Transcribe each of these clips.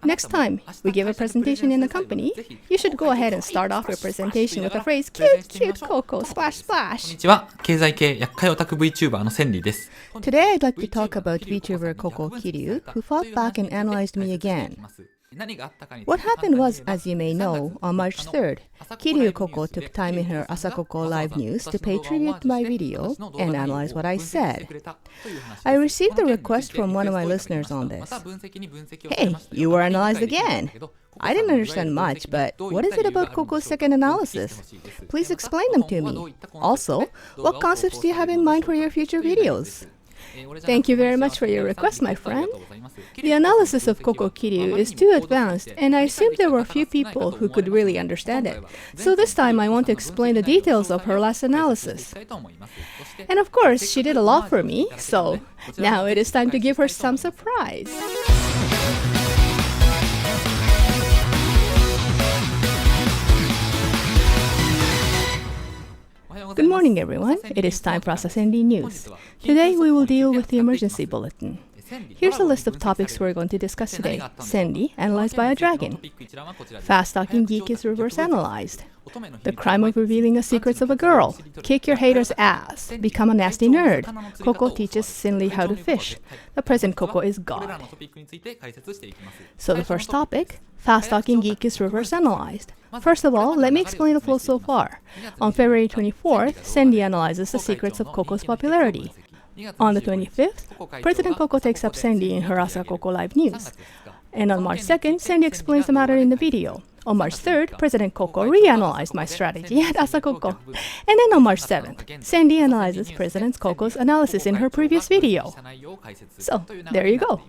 Next time we give a presentation in a company, you should go ahead and start off your presentation with the phrase cute, cute Coco, splash, こん splash. にちは。経済系厄介オタク VTuber の千里です。 Today I'd like to talk about VTuber Coco Kiryu, who fought back and analyzed me again. What happened was, as you may know, on March 3rd,桐生Coco took time in her Asa Coco LIVE news to pay tribute to my video and analyze what I said. I received a request from one of my listeners on this. Hey, you were analyzed again. I didn't understand much, but what is it about Coco's second analysis? Please explain them to me. Also, what concepts do you have in mind for your future videos? Thank you very much for your request, my friend. The analysis of Coco Kiryu is too advanced, and I assumed there were few people who could really understand it. So this time I want to explain the details of her last analysis. And of course, she did a lot for me, so now it is time to give her some surprise. Good morning, everyone. It is time for Asa Senli News. Today we will deal with the emergency bulletin. Here's a list of topics we're going to discuss today. Senli, analyzed by a dragon. Fast-talking geek is reverse analyzed. The crime of revealing the secrets of a girl. Kick your hater's ass. Become a nasty nerd. Coco teaches Senli how to fish. The President Coco is God. So the first topic, fast-talking geek is reverse analyzed. First of all, let me explain the flow so far. On February 24th, Senli analyzes the secrets of Coco's popularity. On the 25th, President Coco takes up Senli in her Asa Coco LIVE news. And on March 2nd, Senli explains the matter in the video. On March 3rd, President Coco reanalyzed my strategy at Asa Coco. And then on March 7th, Senli analyzes President Coco's analysis in her previous video. So, there you go.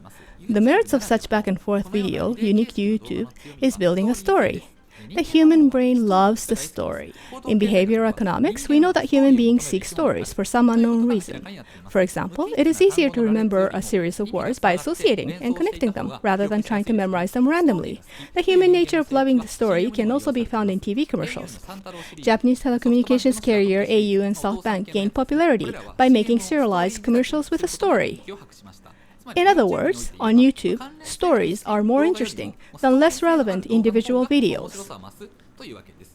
The merits of such back and forth video, unique to YouTube, is building a story. The human brain loves the story. In behavioral economics, we know that human beings seek stories for some unknown reason. For example, it is easier to remember a series of words by associating and connecting them rather than trying to memorize them randomly. The human nature of loving the story can also be found in TV commercials. Japanese telecommunications carrier au and SoftBank gained popularity by making serialized commercials with a story. In other words, on YouTube, stories are more interesting than less relevant individual videos.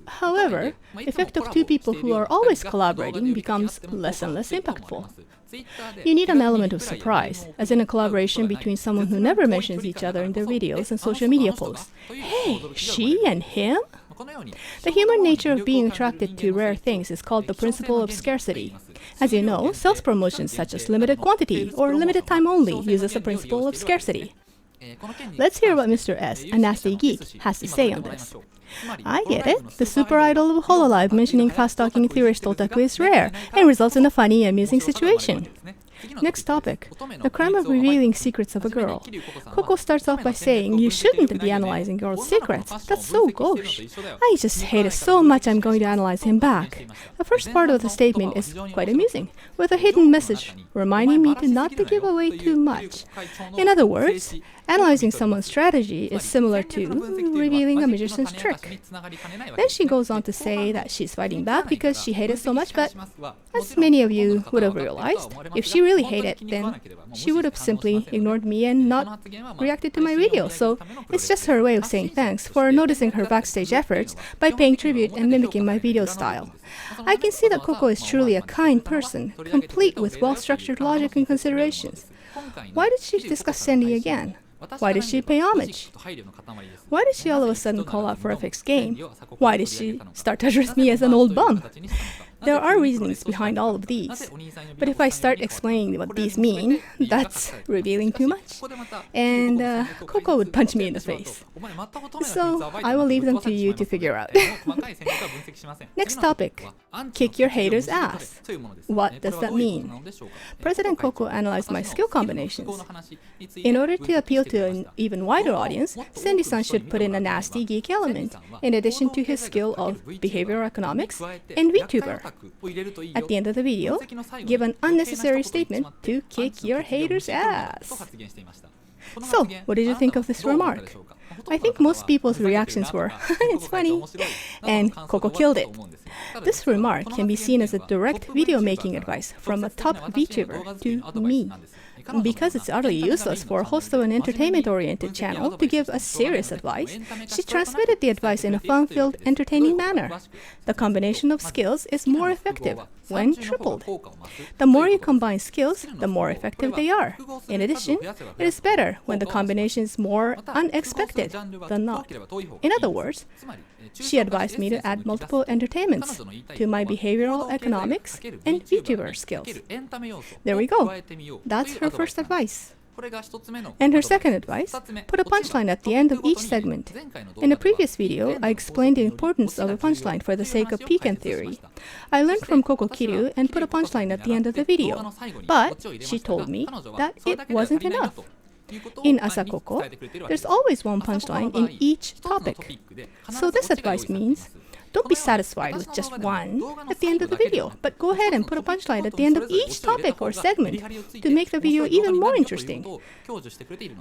However, the effect of two people who are always collaborating becomes less and less impactful. You need an element of surprise, as in a collaboration between someone who never mentions each other in their videos and social media posts. Hey, she and him? The human nature of being attracted to rare things is called the principle of scarcity. As you know, sales promotions such as limited quantity or limited time only uses the principle of scarcity. Let's hear what Mr. S, a nasty geek, has to say on this. I get it. The super idol of HoloLive mentioning fast-talking theorist otaku is rare and results in a funny, amusing situation. Next topic, the crime of revealing secrets of a girl. Coco starts off by saying, you shouldn't be analyzing girls' secrets. That's so gauche. I just hate it so much I'm going to analyze him back. The first part of the statement is quite amusing, with a hidden message reminding me to not to give away too much. In other words, analyzing someone's strategy is similar to revealing a magician's trick. Then she goes on to say that she's fighting back because she hated so much, but as many of you would have realized, if she really hated, then she would have simply ignored me and not reacted to my video. So it's just her way of saying thanks for noticing her backstage efforts by paying tribute and mimicking my video style. I can see that Coco is truly a kind person, complete with well-structured logic and considerations. Why did she discuss Senli again? Why did she pay homage? Why did she all of a sudden call out for a fixed game? Why did she start to address me as an old bum? There are reasonings behind all of these, but if I start explaining what these mean, that's revealing too much, and Coco would punch me in the face. So I will leave them to you to figure out. Next topic, kick your hater's ass. What does that mean? President Coco analyzed my skill combinations. In order to appeal to an even wider audience, Senli-san should put in a nasty geek element, in addition to his skill of behavioral economics and VTuber. At the end of the video, give an unnecessary statement to kick your hater's ass. So, what did you think of this remark? I think most people's reactions were, it's funny, and Coco killed it. This remark can be seen as a direct video making advice from a top VTuber to me. Because it's utterly useless for a host of an entertainment-oriented channel to give us serious advice, she transmitted the advice in a fun-filled, entertaining manner. The combination of skills is more effective when tripled. The more you combine skills, the more effective they are. In addition, it is better when the combination is more unexpected than not. In other words, she advised me to add multiple entertainments to my behavioral economics and VTuber skills. There we go. That's her first advice. And her second advice, put a punchline at the end of each segment. In a previous video, I explained the importance of a punchline for the sake of pecan theory. I learned from Coco Kiryu and put a punchline at the end of the video. But she told me that it wasn't enough. In Asa Coco, there's always one punchline in each topic. So this advice means, don't be satisfied with just one at the end of the video, but go ahead and put a punchline at the end of each topic or segment to make the video even more interesting.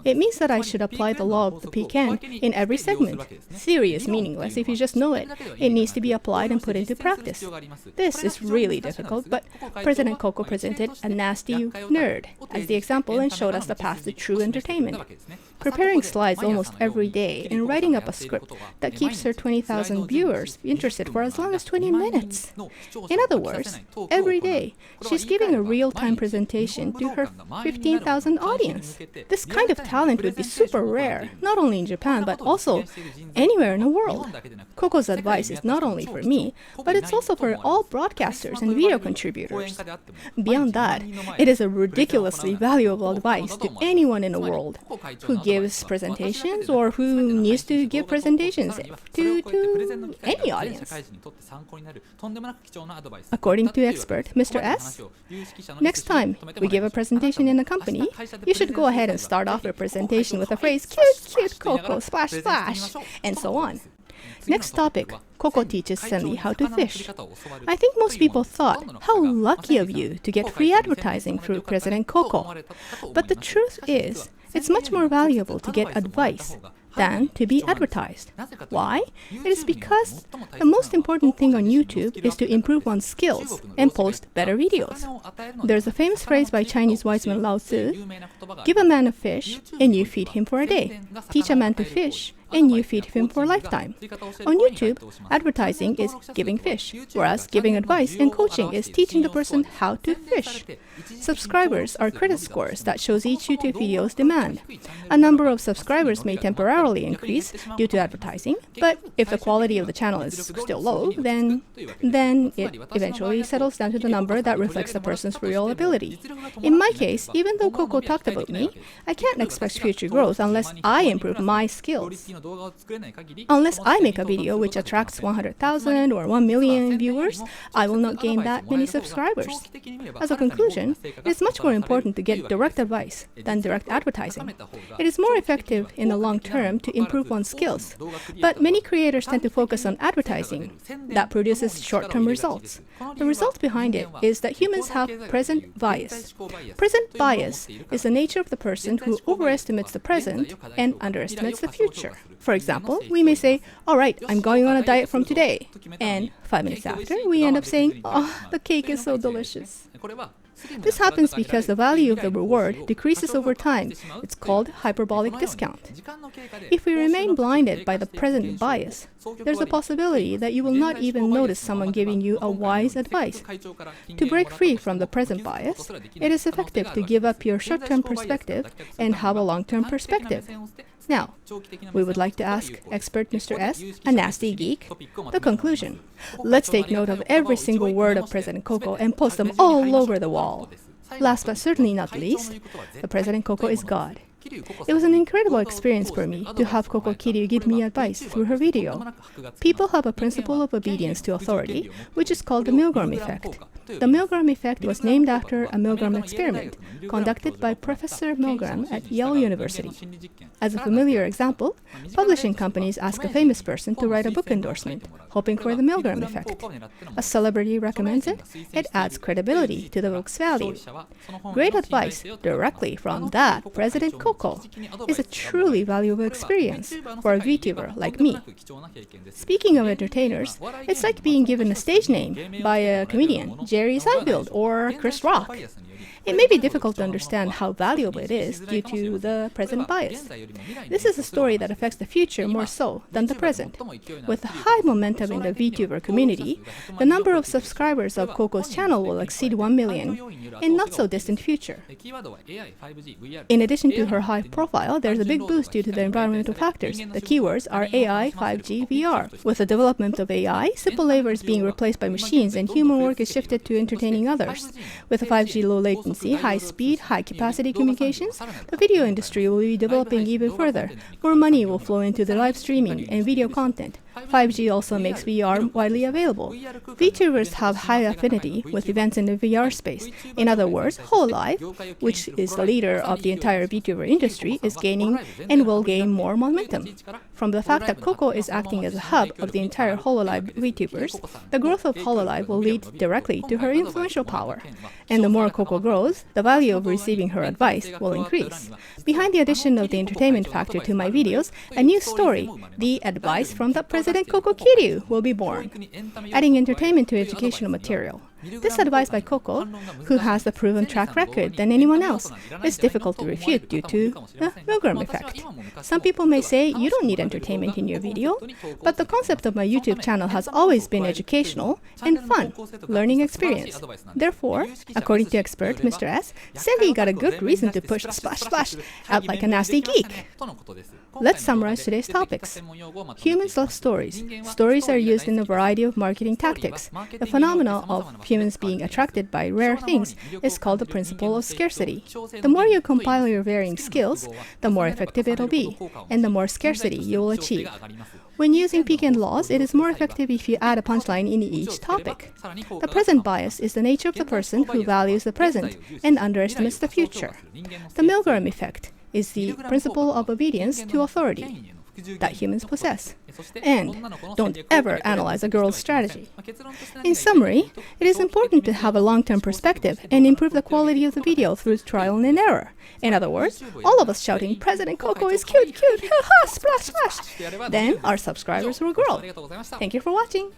It means that I should apply the law of the pecan in every segment. Theory is meaningless if you just know it. It needs to be applied and put into practice. This is really difficult, but President Coco presented a nasty nerd as the example and showed us the path to true entertainment. Preparing slides almost every day and writing up a script that keeps her 20,000 viewers interested for as long as 20 minutes. In other words, every day, she's giving a real-time presentation to her 15,000 audience. This kind of talent would be super rare, not only in Japan, but also anywhere in the world. Coco's advice is not only for me, but it's also for all broadcasters and video contributors. Beyond that, it is a ridiculously valuable advice to anyone in the world who gives presentations or who needs to give presentations to any audience. According to expert Mr. S, next time we give a presentation in a company, you should go ahead and start off your presentation with a phrase, cute, cute Coco, splash, splash, and so on. Next topic, Coco teaches Senli how to fish. I think most people thought, how lucky of you to get free advertising through President Coco. But the truth is, it's much more valuable to get advice than to be advertised. Why? It is because the most important thing on YouTube is to improve one's skills and post better videos. There's a famous phrase by Chinese wise man Lao Tzu, give a man a fish and you feed him for a day. Teach a man to fish and you feed him for a lifetime. On YouTube, advertising is giving fish, whereas giving advice and coaching is teaching the person how to fish. Subscribers are credit scores that shows each YouTube video's demand. A number of subscribers may temporarily increase due to advertising, but if the quality of the channel is still low, then it eventually settles down to the number that reflects the person's real ability. In my case, even though Coco talked about me, I can't expect future growth unless I improve my skills. Unless I make a video which attracts 100,000 or 1 million viewers, I will not gain that many subscribers. As a conclusion, it is much more important to get direct advice than direct advertising. It is more effective in the long term to improve one's skills, but many creators tend to focus on advertising. That produces short-term results. The result behind it is that humans have present bias. Present bias is the nature of the person who overestimates the present and underestimates the future. For example, we may say, all right, I'm going on a diet from today. And 5 minutes after, we end up saying, oh, the cake is so delicious. This happens because the value of the reward decreases over time. It's called hyperbolic discount. If we remain blinded by the present bias, there's a possibility that you will not even notice someone giving you a wise advice. To break free from the present bias, it is effective to give up your short-term perspective and have a long-term perspective. Now, we would like to ask expert Mr. S, a nasty geek, the conclusion. Let's take note of every single word of President Coco and post them all over the wall. Last but certainly not least, the President Coco is God. It was an incredible experience for me to have Coco Kiryu give me advice through her video. People have a principle of obedience to authority, which is called the Milgram effect. The Milgram effect was named after a Milgram experiment conducted by Professor Milgram at Yale University. As a familiar example, publishing companies ask a famous person to write a book endorsement, hoping for the Milgram effect. A celebrity recommends it, it adds credibility to the book's value. Great advice directly from that President Coco is a truly valuable experience for a VTuber like me. Speaking of entertainers, it's like being given a stage name by a comedian, Gary Seinfeld or Chris Rock. It may be difficult to understand how valuable it is due to the present bias. This is a story that affects the future more so than the present. With high momentum in the VTuber community, the number of subscribers of Coco's channel will exceed 1 million in not so distant future. In addition to her high profile, there's a big boost due to the environmental factors. The keywords are AI, 5G, VR. With the development of AI, simple labor is being replaced by machines and human work is shifted to entertaining others. With 5G low latency, high-speed, high-capacity communications, the video industry will be developing even further. More money will flow into the live streaming and video content. 5G also makes VR widely available. VTubers have high affinity with events in the VR space. In other words, HoloLive, which is the leader of the entire VTuber industry, is gaining and will gain more momentum. From the fact that Coco is acting as a hub of the entire HoloLive VTubers, the growth of HoloLive will lead directly to her influential power. And the more Coco grows, the value of receiving her advice will increase. Behind the addition of the entertainment factor to my videos, a new story, The Advice from the President Coco will be born, adding entertainment to educational material. This advice by Coco, who has a proven track record than anyone else, is difficult to refute due to the Milgram effect. Some people may say you don't need entertainment in your video, but the concept of my YouTube channel has always been educational and fun, learning experience. Therefore, according to expert Mr. S, Senli got a good reason to push splash splash out like a nasty geek. Let's summarize today's topics. Humans love stories. Stories are used in a variety of marketing tactics. The phenomena of humans being attracted by rare things is called the principle of scarcity. The more you compile your varying skills, the more effective it'll be, and the more scarcity you will achieve. When using peak-end laws, it is more effective if you add a punchline in each topic. The present bias is the nature of the person who values the present and underestimates the future. The Milgram effect is the principle of obedience to authority that humans possess. And don't ever analyze a girl's strategy. In summary, it is important to have a long-term perspective and improve the quality of the video through trial and error. In other words, all of us shouting, President Coco is cute, cute, ha ha, splash, splash. Then our subscribers will grow. Thank you for watching.